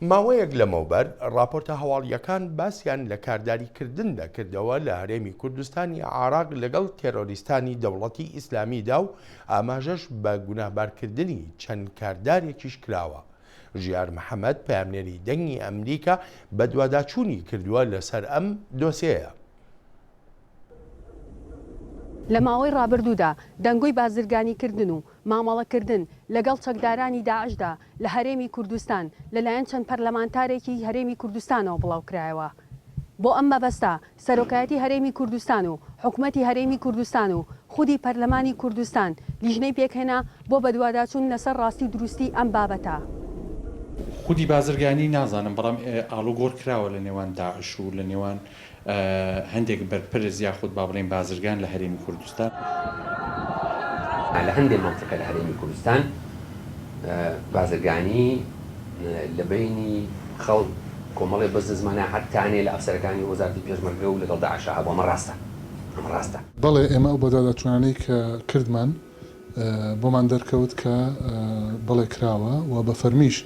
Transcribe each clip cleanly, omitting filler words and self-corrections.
ماوەیەک لەمەوبەر راپۆرتە هەواڵیەکان باسییان لە کارداریکردن دەکردەوە لە هەرێمی کوردستانی عێراق لەگەڵ تێرۆریستانی دەوڵەتی ئیسلامیدا و ئاماژەش بە گوناهبارکردنی چەند کاردارێکیش کراوە. ژیار محەممەد پامنێری دەنگی ئەمریکا بە دوواداچوونی کردووە لەسەر ئەم دۆسەیە. لە ماوەی ڕابردوودا دەنگۆی بازرگانیکردن و مامەڵەکردن لەگەڵ چەکدارانی داعشدا لە هەرێمی کوردستان لەلایەن چەند پەرلەمانتارێکی هەرێمی کوردستانەوە بڵاوکرایەوە. بۆ ئەم مەبەستە سەرۆکایەتی هەرێمی کوردستان و حکوومەتی هەرێمی کوردستان و خودی پەرلەمانی کوردستان لیژنەی پێکهێنا بۆ بەدواداچوون لەسەر ڕاستی دروستی ئەم بابەتە. خودی بازرگانی نازانم بەڵام ئاڵوگۆڕ کراوە لە نێوان داعش و لە نێوان هەندێک بەرپرز یاخود با بڵێن بازرگان لە هەرێمی کوردستان لە هەندێک منطقە لە هەرێمی کوردستان بازرگانی لە بینی خەڵک کۆمەڵی بەز زمانە حتانێ لە ئەفسەرەکانی وەزارەتی پێشمەرگە و لەگەڵ داعش هەبوو. ئەمە ڕاستە. بەڵێ ئێمە ئەو بەداداچوانەی کە کردمان بۆمان دەرکەوت کە بەڵێ کراوە و بە فەرمیش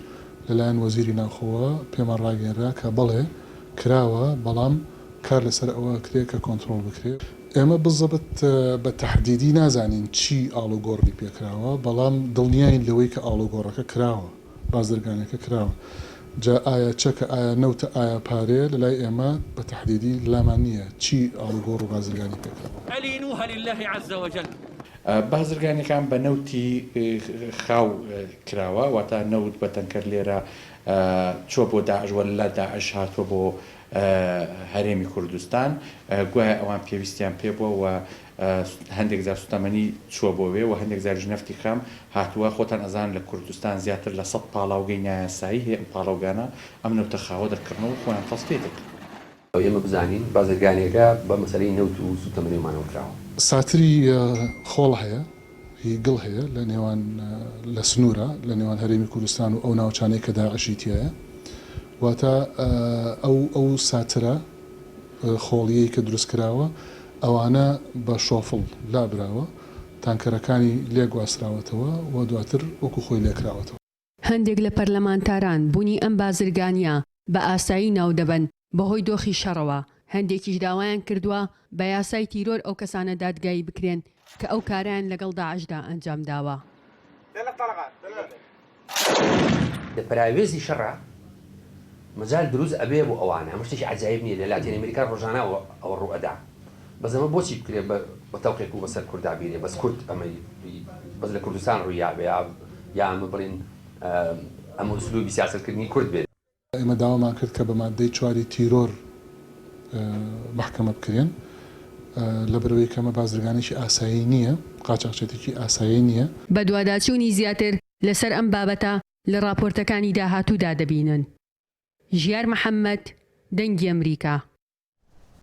لەلایەن وەزیری ناوخۆوە پێمان ڕاگەێنرا کە بەڵێ کراوە بەڵام کار لەسەر ئەوە کرێ کە کۆنتترۆل بکرێت. ئێمە بزەبت بە تەحدیدی نازانین چی ئاڵوگۆڕی پێکراوە بەڵام دڵنیاین لەوەی کە ئاڵوگۆڕەکە کراوە بازرگانەکە کراوە. جا ئایا چەکە ئایا نەوتە ئایا پارێ لە لای ئێمە بە تەحدیدی لامان نییە چی ئاڵوگۆڕ و بازرگانی پێکراوە. ئەلینوها لله عز وجل. بازرگانەکان بە نەوتی خاو کراوە واتە نەوت بە تەنکەر لێرە چۆ بۆ داعشوە لە داعش هاتووە بۆ هەرێمی کوردستان گوایە ئەوان پێویستیان پێ بووە و هەندێک زار سوتەمەنی چووە بۆوێ و هەندێک زاریش نەفتی خام هاتووە. خۆتان ئەزان لە کوردستان زیاتر لە 100 پاڵاوگەی نایاسایی هەیە. ئەم پاڵاوگانە ئەم نەوتە خاوە دەکردنەوە و خۆیان تەست پێ دەکرد. ئێمە بزانین بازرگانیەکە بە مەسەلەی نەوت و سوتەمەنیمانەوە کراوە. ساتری خۆڵ هەیە هی گڵ هەیە لە نێوان لە سنوورە لە نێوان هەرێمی کوردستان و ئەو ناوچانەی کە داعشی تایە واتە ئەو ساترە خۆڵیەی کە دروست کراوە ئەوانە بە شۆفڵ لابراوە تانکەرەکانی لێ گواستراوەتەوە و دواتر وەکو خۆی لێکراوەتەوە. هەندێک لە پەرلەمانتاران بوونی ئەم بازرگانیە بە ئاسایی ناودەبن بەهۆی دۆخی شەڕەوە. هەندێکیش داوایان کردووە بە یاسای تیرۆر ئەو کەسانە دادگایی بکرێن کە ئەو کاران لەگەڵ داعشدا ئەنجام داوە. پراوێزی شەڕە مەجال دروست ئەبێ بۆ ئەوانە ئەمە شتێکی عەجایب نییە لە لاتین ئەمریکا ڕۆژانە ئەوە ڕوئەدا. بەزەمە بۆچی بکرێت بە تەوقێک و بەسەر کوردا بیرێ بەس کورد ئەمەی بەس لە کوردستان ڕوویابێ یا ئەمە بڵێن ئەمە ئوسلوبی سیاسەتکردنی کورد بێت. ئێمە داوامان کرد کە بە مادەی 4 تیرۆر محکەمە بکرێن لەبەرەوەی کەمە بازرگانێکی ئاسایی نییە قاچاقچێتێکی ئاسایی نییە. بە دوواداچوونی زیاتر لەسەر ئەم بابەتە لە راپۆرتەکانی داهاتوودا دەبینن. ژیار محەممەد دەنگی ئەمریکا.